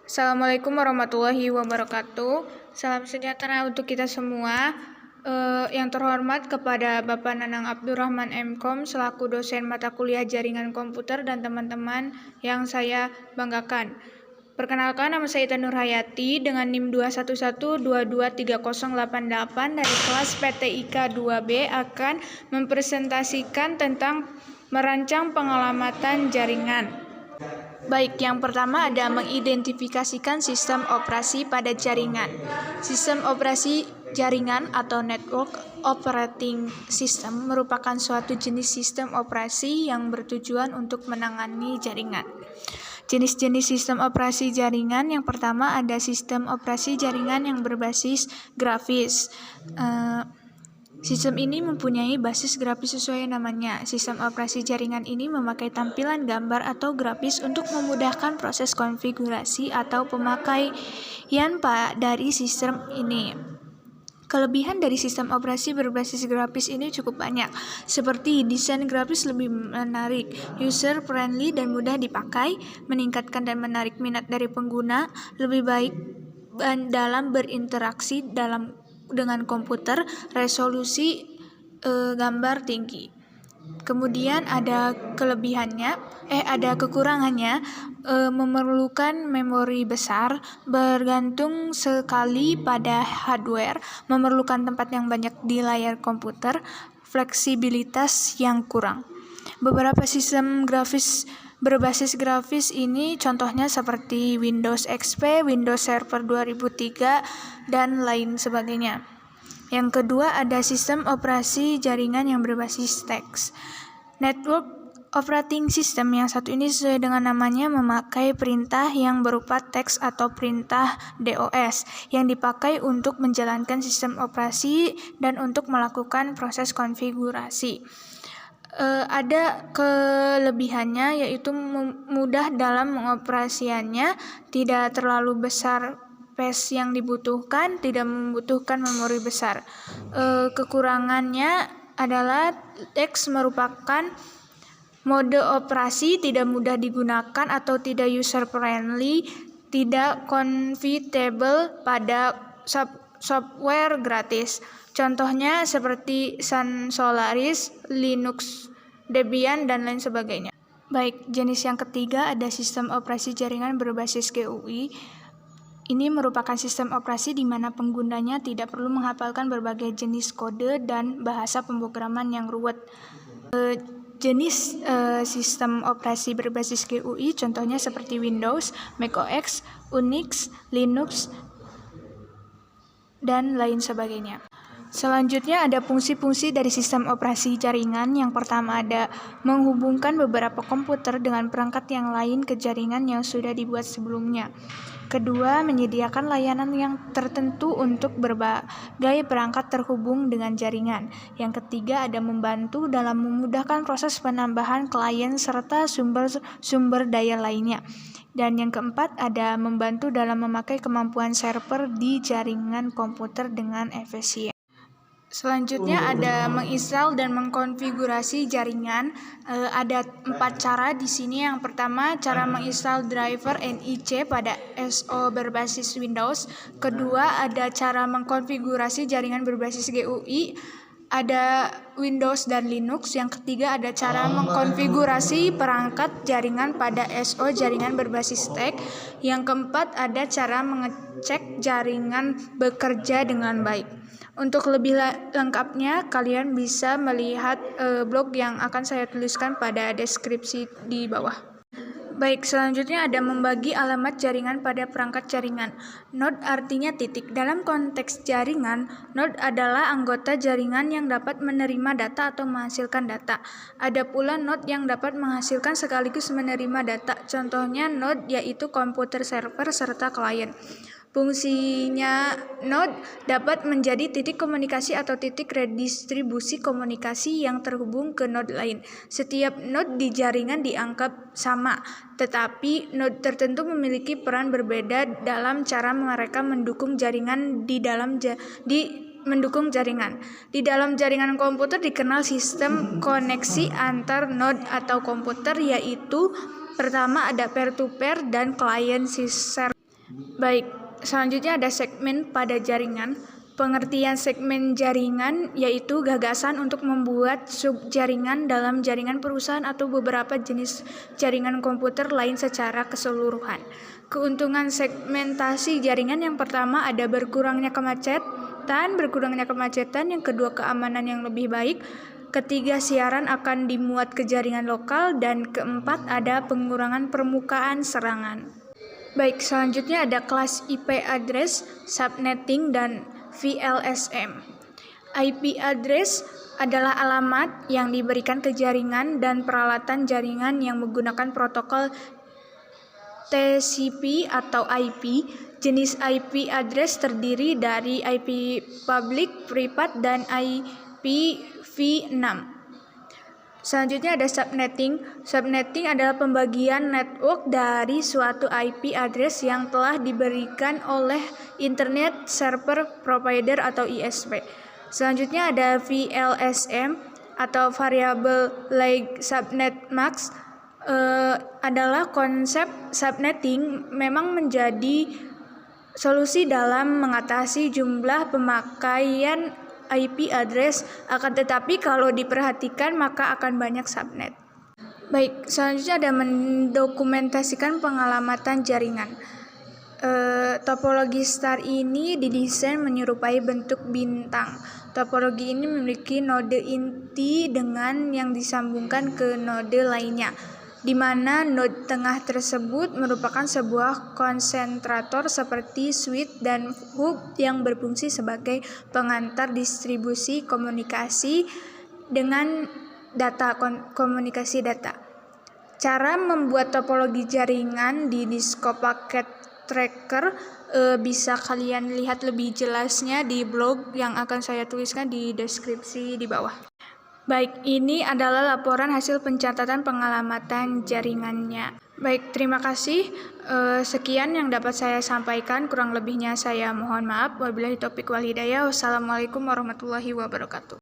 Assalamualaikum warahmatullahi wabarakatuh. Salam sejahtera untuk kita semua. Yang terhormat kepada Bapak Nanang Abdurrahman MKom selaku dosen mata kuliah jaringan komputer dan teman-teman yang saya banggakan. Perkenalkan, nama saya Ita Nurhayati dengan NIM 211223088 dari kelas PTIK 2B akan mempresentasikan tentang merancang pengalamatan jaringan. Baik, yang pertama ada mengidentifikasikan sistem operasi pada jaringan. Sistem operasi jaringan atau network operating system merupakan suatu jenis sistem operasi yang bertujuan untuk menangani jaringan. Jenis-jenis sistem operasi jaringan yang pertama ada sistem operasi jaringan yang berbasis grafis. Sistem ini mempunyai basis grafis sesuai namanya. Sistem operasi jaringan ini memakai tampilan gambar atau grafis untuk memudahkan proses konfigurasi atau pemakaian dari sistem ini. Kelebihan dari sistem operasi berbasis grafis ini cukup banyak, seperti desain grafis lebih menarik, user-friendly dan mudah dipakai, meningkatkan dan menarik minat dari pengguna, lebih baik dalam berinteraksi dengan komputer, resolusi gambar tinggi. Kemudian ada kekurangannya, memerlukan memori besar, bergantung sekali pada hardware, memerlukan tempat yang banyak di layar komputer, fleksibilitas yang kurang. Beberapa sistem grafis berbasis grafis ini contohnya seperti Windows XP, Windows Server 2003, dan lain sebagainya. Yang kedua ada sistem operasi jaringan yang berbasis teks. Network operating system yang satu ini sesuai dengan namanya memakai perintah yang berupa teks atau perintah DOS yang dipakai untuk menjalankan sistem operasi dan untuk melakukan proses konfigurasi. Ada kelebihannya yaitu mudah dalam mengoperasiannya, tidak terlalu besar space yang dibutuhkan, tidak membutuhkan memori besar. Kekurangannya adalah teks merupakan mode operasi, tidak mudah digunakan atau tidak user friendly, tidak compatible pada software gratis. Contohnya seperti Sun Solaris, Linux, Debian, dan lain sebagainya. Baik, jenis yang ketiga ada sistem operasi jaringan berbasis GUI. Ini merupakan sistem operasi di mana penggunanya tidak perlu menghafalkan berbagai jenis kode dan bahasa pemrograman yang ruwet. Jenis sistem operasi berbasis GUI contohnya seperti Windows, macOS, Unix, Linux, dan lain sebagainya. Selanjutnya ada fungsi-fungsi dari sistem operasi jaringan. Yang pertama ada menghubungkan beberapa komputer dengan perangkat yang lain ke jaringan yang sudah dibuat sebelumnya. Kedua, menyediakan layanan yang tertentu untuk berbagai perangkat terhubung dengan jaringan. Yang ketiga ada membantu dalam memudahkan proses penambahan klien serta sumber daya lainnya. Dan yang keempat ada membantu dalam memakai kemampuan server di jaringan komputer dengan efisien. Selanjutnya ada menginstal dan mengkonfigurasi jaringan. Ada 4 cara di sini. Yang pertama, cara menginstal driver NIC pada SO berbasis Windows. Kedua, ada cara mengkonfigurasi jaringan berbasis GUI. Ada Windows dan Linux. Yang ketiga, ada cara mengkonfigurasi perangkat jaringan pada SO jaringan berbasis TAG. Yang keempat, ada cara mengecek jaringan bekerja dengan baik. Untuk lebih lengkapnya, kalian bisa melihat blog yang akan saya tuliskan pada deskripsi di bawah. Baik, selanjutnya ada membagi alamat jaringan pada perangkat jaringan. Node artinya titik. Dalam konteks jaringan, node adalah anggota jaringan yang dapat menerima data atau menghasilkan data. Ada pula node yang dapat menghasilkan sekaligus menerima data. Contohnya node yaitu komputer server serta klien. Fungsinya node dapat menjadi titik komunikasi atau titik redistribusi komunikasi yang terhubung ke node lain. Setiap node di jaringan dianggap sama, tetapi node tertentu memiliki peran berbeda dalam cara mereka mendukung jaringan di dalam jaringan komputer dikenal sistem koneksi antar node atau komputer, yaitu pertama ada peer-to-peer dan client server. Baik, selanjutnya ada segmen pada jaringan. Pengertian segmen jaringan yaitu gagasan untuk membuat subjaringan dalam jaringan perusahaan atau beberapa jenis jaringan komputer lain secara keseluruhan. Keuntungan segmentasi jaringan yang pertama ada berkurangnya kemacetan, yang kedua keamanan yang lebih baik, ketiga siaran akan dimuat ke jaringan lokal, dan keempat ada pengurangan permukaan serangan. Baik, selanjutnya ada kelas IP address, subnetting, dan VLSM. IP address adalah alamat yang diberikan ke jaringan dan peralatan jaringan yang menggunakan protokol TCP atau IP. Jenis IP address terdiri dari IP public, private, dan IPv6. Selanjutnya ada subnetting. Subnetting adalah pembagian network dari suatu IP address yang telah diberikan oleh Internet Server Provider atau ISP. Selanjutnya ada VLSM atau Variable Length Subnet Mask. Adalah konsep subnetting memang menjadi solusi dalam mengatasi jumlah pemakaian IP address, akan tetapi kalau diperhatikan maka akan banyak subnet. Baik, selanjutnya ada mendokumentasikan pengalamatan jaringan. Topologi star ini didesain menyerupai bentuk bintang. Topologi ini memiliki node inti dengan yang disambungkan ke node lainnya, di mana node tengah tersebut merupakan sebuah konsentrator seperti switch dan hub yang berfungsi sebagai pengantar distribusi komunikasi dengan data, komunikasi data. Cara membuat topologi jaringan di Disco Packet Tracker bisa kalian lihat lebih jelasnya di blog yang akan saya tuliskan di deskripsi di bawah. Baik, ini adalah laporan hasil pencatatan pengalamatan jaringannya. Baik, terima kasih. Sekian yang dapat saya sampaikan. Kurang lebihnya saya mohon maaf. Wabillahi taufiq wal hidayah. Wassalamualaikum warahmatullahi wabarakatuh.